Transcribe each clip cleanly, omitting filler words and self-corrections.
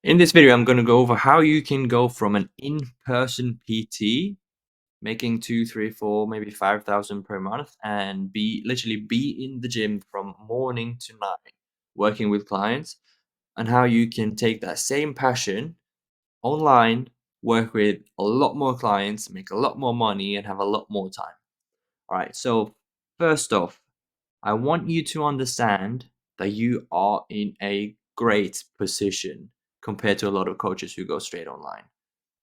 In this video, I'm going to go over how you can go from an in-person PT making 2, 3, 4, maybe 5,000 per month and literally be in the gym from morning to night working with clients, and how you can take that same passion online, work with a lot more clients, make a lot more money, and have a lot more time. All right. So first off, I want you to understand that you are in a great position compared to a lot of coaches who go straight online.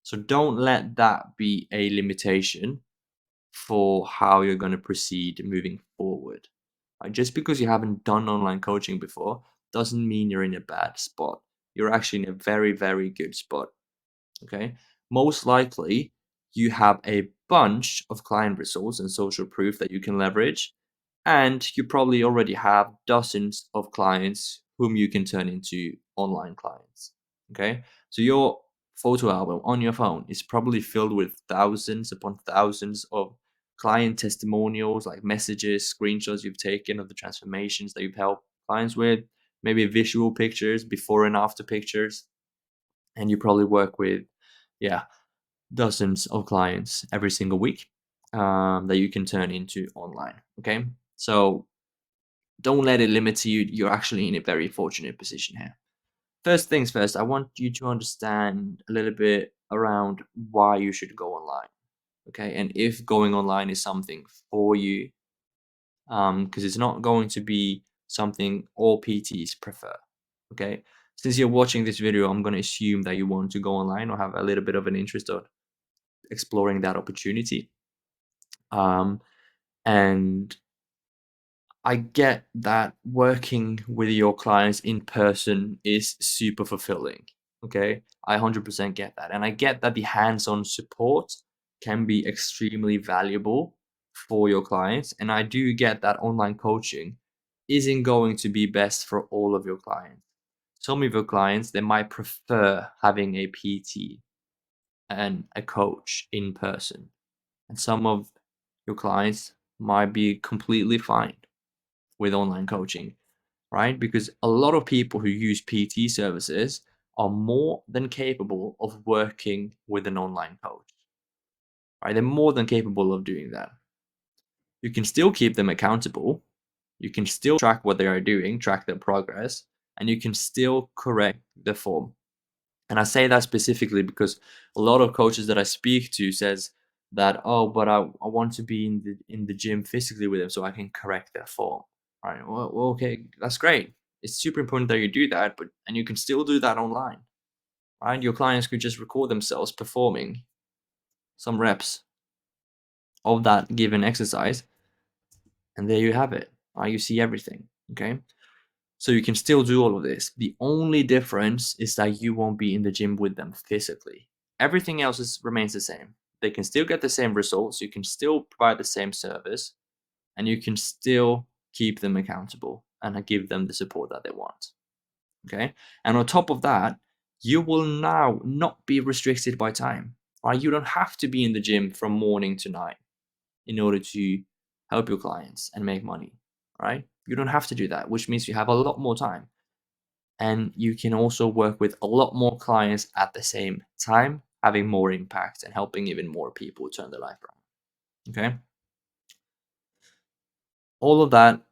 So don't let that be a limitation for how you're going to proceed moving forward. Right? Just because you haven't done online coaching before doesn't mean you're in a bad spot. You're actually in a very, very good spot. Okay. Most likely, you have a bunch of client results and social proof that you can leverage, and you probably already have dozens of clients whom you can turn into online clients. Okay. So your photo album on your phone is probably filled with thousands upon thousands of client testimonials, like messages, screenshots you've taken of the transformations that you've helped clients with, maybe visual pictures, before and after pictures. And you probably work with, yeah, dozens of clients every single week, that you can turn into online. Okay. So don't let it limit you. You're actually in a very fortunate position here. First things first, I want you to understand a little bit around why you should go online. Okay. And if going online is something for you, because it's not going to be something all PTs prefer. Okay. Since you're watching this video, I'm going to assume that you want to go online or have a little bit of an interest of exploring that opportunity. Um, and I get that working with your clients in person is super fulfilling. Okay. I 100% get that. And I get that the hands on support can be extremely valuable for your clients. And I do get that online coaching isn't going to be best for all of your clients. Some of your clients, they might prefer having a PT and a coach in person. And some of your clients might be completely fine with online coaching, right? Because a lot of people who use PT services are more than capable of working with an online coach, right? They're more than capable of doing that. You can still keep them accountable. You can still track what they are doing, track their progress, and you can still correct the form. And I say that specifically because a lot of coaches that I speak to says that, oh, but I want to be in the gym physically with them so I can correct their form. All right. Well, okay, that's great. It's super important that you do that, but and you can still do that online. Right? Your clients could just record themselves performing some reps of that given exercise, and there you have it. Right? You see everything. Okay. So you can still do all of this. The only difference is that you won't be in the gym with them physically. Everything else remains the same. They can still get the same results. You can still provide the same service, and you can still keep them accountable and give them the support that they want. Okay. And on top of that, you will now not be restricted by time. Right? You don't have to be in the gym from morning to night in order to help your clients and make money. Right? You don't have to do that, which means you have a lot more time, and you can also work with a lot more clients at the same time, having more impact and helping even more people turn their life around. Okay. All of that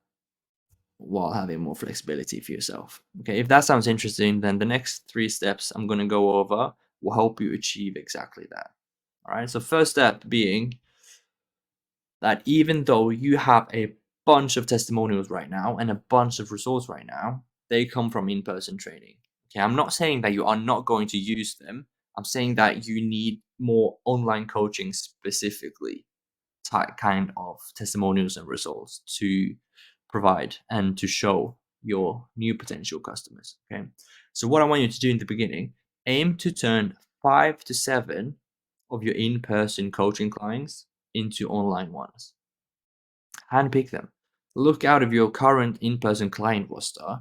while having more flexibility for yourself. Okay. If that sounds interesting, then the next 3 steps I'm going to go over will help you achieve exactly that. All right. So, first step being that even though you have a bunch of testimonials right now and a bunch of results right now, they come from in person training. Okay, I'm not saying that you are not going to use them. I'm saying that you need more online coaching specifically, kind of testimonials and results to provide and to show your new potential customers. Okay, so what I want you to do in the beginning, aim to turn 5 to 7 of your in person coaching clients into online ones. Handpick them. Look out of your current in person client roster.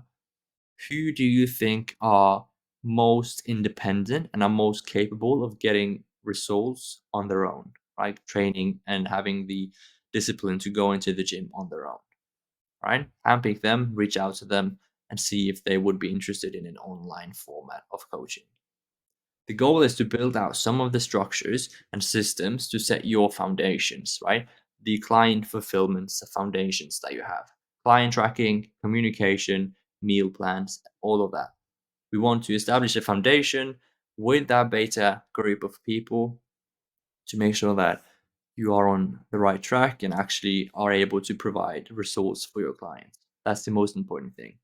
Who do you think are most independent and are most capable of getting results on their own, right? Training and having the discipline to go into the gym on their own, right? Handpick them, reach out to them, and see if they would be interested in an online format of coaching. The goal is to build out some of the structures and systems to set your foundations, right? The client fulfillments, the foundations that you have, client tracking, communication, meal plans, all of that. We want to establish a foundation with that beta group of people to make sure that you are on the right track and actually are able to provide results for your clients. That's the most important thing.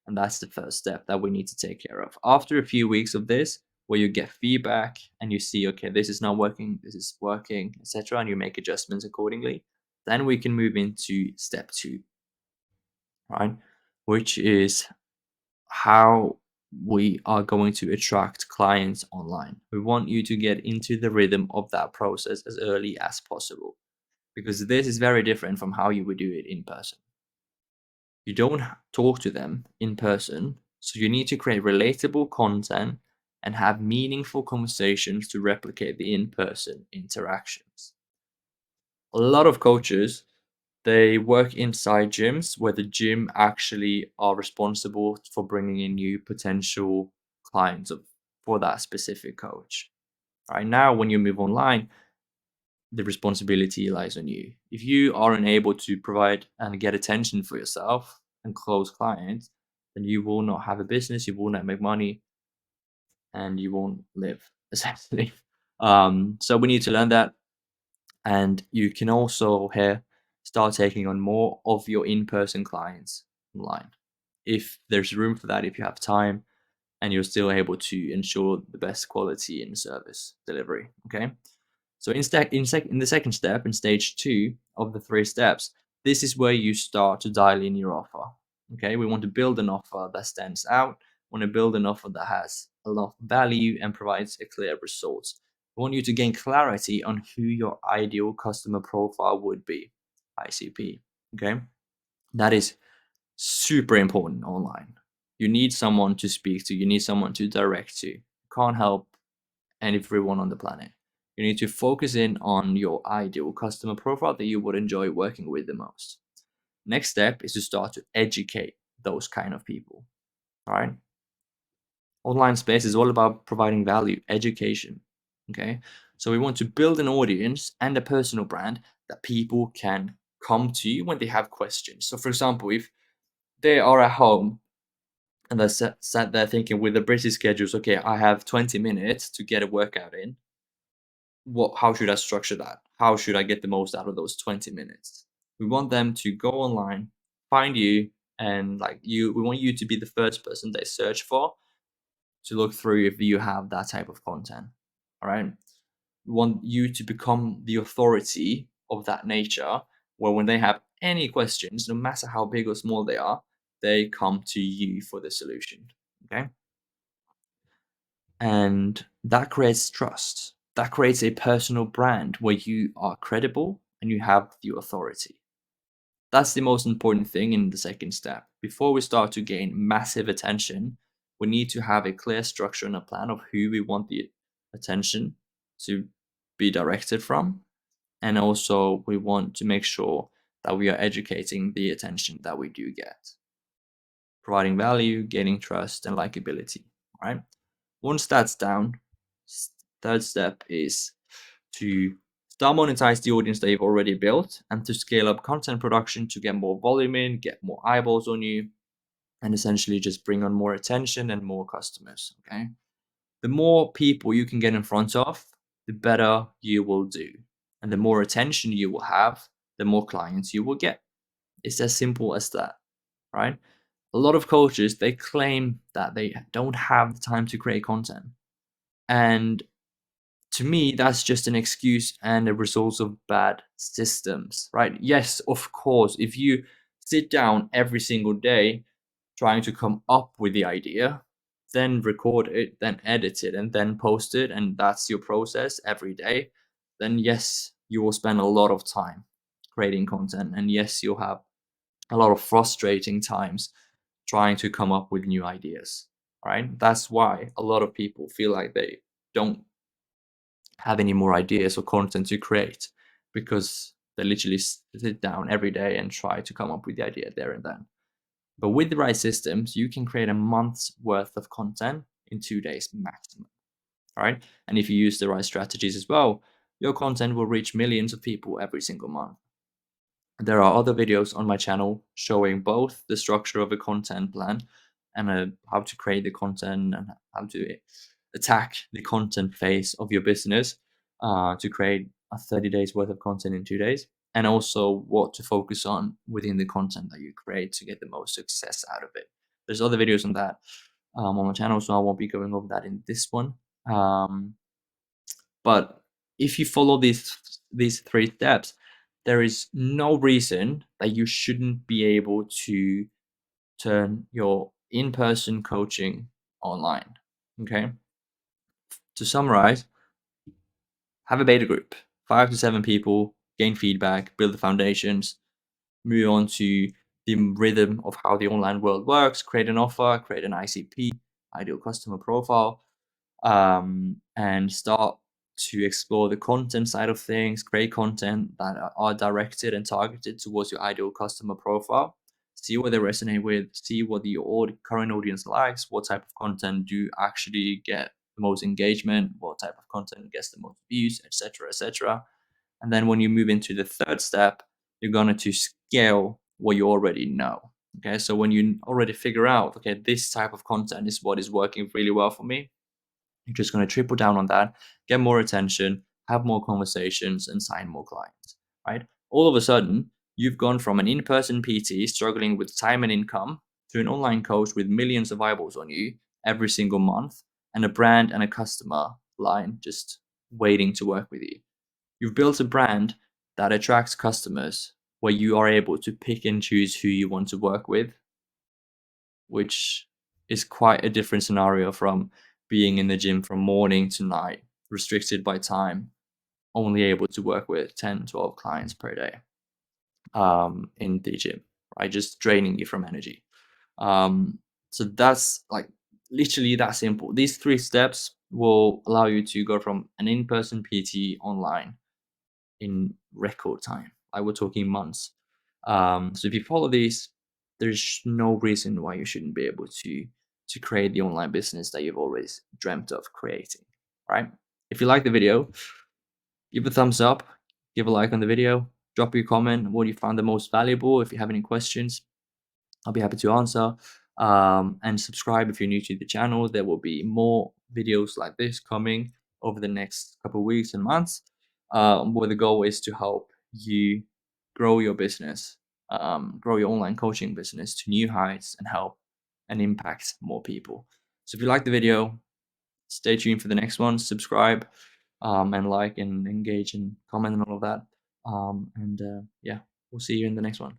And that's the first step that we need to take care of. After a few weeks of this, where you get feedback and you see, okay, this is not working, this is working, etc., and you make adjustments accordingly, then we can move into step 2, right? Which is how we are going to attract clients online. We want you to get into the rhythm of that process as early as possible, because this is very different from how you would do it in person. You don't talk to them in person, so you need to create relatable content and have meaningful conversations to replicate the in-person interactions. A lot of coaches, they work inside gyms where the gym actually are responsible for bringing in new potential clients for that specific coach. Right now, when you move online, the responsibility lies on you. If you aren't able to provide and get attention for yourself and close clients, then you will not have a business, you will not make money, and you won't live essentially. So we need to learn that, and you can also here start taking on more of your in-person clients online if there's room for that, if you have time and you're still able to ensure the best quality in service delivery. Okay. So in the second step, in stage 2 of the 3 steps, this is where you start to dial in your offer. Okay, we want to build an offer that stands out. We want to build an offer that has a lot of value and provides a clear result. We want you to gain clarity on who your ideal customer profile would be, ICP. Okay, that is super important online. You need someone to speak to. You need someone to direct to. You can't help everyone on the planet. You need to focus in on your ideal customer profile that you would enjoy working with the most. Next step is to start to educate those kind of people. All right. Online space is all about providing value, education. Okay. So we want to build an audience and a personal brand that people can come to you when they have questions. So, for example, if they are at home and they're sat there thinking with the British schedules, okay, I have 20 minutes to get a workout in. How should I structure that? How should I get the most out of those 20 minutes? We want them to go online, find you, and we want you to be the first person they search for to look through if you have that type of content. All right. We want you to become the authority of that nature, where when they have any questions, no matter how big or small they are, they come to you for the solution. Okay. And that creates trust. That creates a personal brand where you are credible and you have the authority. That's the most important thing in the second step. Before we start to gain massive attention, we need to have a clear structure and a plan of who we want the attention to be directed from. And also, we want to make sure that we are educating the attention that we do get, providing value, gaining trust, and likability. Right? Once that's down, third step is to start monetize the audience that you've already built and to scale up content production to get more volume in, get more eyeballs on you, and essentially just bring on more attention and more customers. Okay. The more people you can get in front of, the better you will do. And the more attention you will have, the more clients you will get. It's as simple as that, right? A lot of coaches, they claim that they don't have the time to create content. And to me, that's just an excuse and a result of bad systems, right? Yes, of course, if you sit down every single day trying to come up with the idea, then record it, then edit it, and then post it, and that's your process every day, then yes, you will spend a lot of time creating content. And yes, you'll have a lot of frustrating times trying to come up with new ideas, right? That's why a lot of people feel like they don't have any more ideas or content to create, because they literally sit down every day and try to come up with the idea there and then. But with the right systems, you can create a month's worth of content in 2 days maximum. All right. And if you use the right strategies as well, your content will reach millions of people every single month. There are other videos on my channel showing both the structure of a content plan and how to create the content and how to attack the content phase of your business to create a 30 days worth of content in 2 days, and also what to focus on within the content that you create to get the most success out of it. There's other videos on that on my channel, so I won't be going over that in this one. Um, but if you follow these three steps, there is no reason that you shouldn't be able to turn your in-person coaching online. Okay. To summarize, have a beta group, 5 to 7 people, gain feedback, build the foundations, move on to the rhythm of how the online world works, create an offer, create an ICP, ideal customer profile, and start to explore the content side of things, create content that are directed and targeted towards your ideal customer profile. See what they resonate with, see what the current audience likes, what type of content do actually get the most engagement, what type of content gets the most views, etc., etc. And then when you move into the third step, you're going to scale what you already know. Okay, so when you already figure out, okay, this type of content is what is working really well for me, you're just going to triple down on that, get more attention, have more conversations, and sign more clients, right? All of a sudden, you've gone from an in-person PT struggling with time and income to an online coach with millions of eyeballs on you every single month and a brand and a customer line just waiting to work with you. You've built a brand that attracts customers where you are able to pick and choose who you want to work with, which is quite a different scenario from being in the gym from morning to night, restricted by time, only able to work with 10, 12 clients per day in the gym, right? Just draining you from energy. So that's like literally that simple. These 3 steps will allow you to go from an in-person PT online in record time. Like we're talking months. So if you follow these, there's no reason why you shouldn't be able to create the online business that you've always dreamt of creating. Right? If you like the video, give a thumbs up, give a like on the video, drop your comment what you found the most valuable. If you have any questions, I'll be happy to answer. And subscribe if you're new to the channel. There will be more videos like this coming over the next couple of weeks and months, where the goal is to help you grow your business, grow your online coaching business to new heights and help and impact more people. So if you like the video, stay tuned for the next one. Subscribe and like and engage and comment and all of that. Yeah, we'll see you in the next one.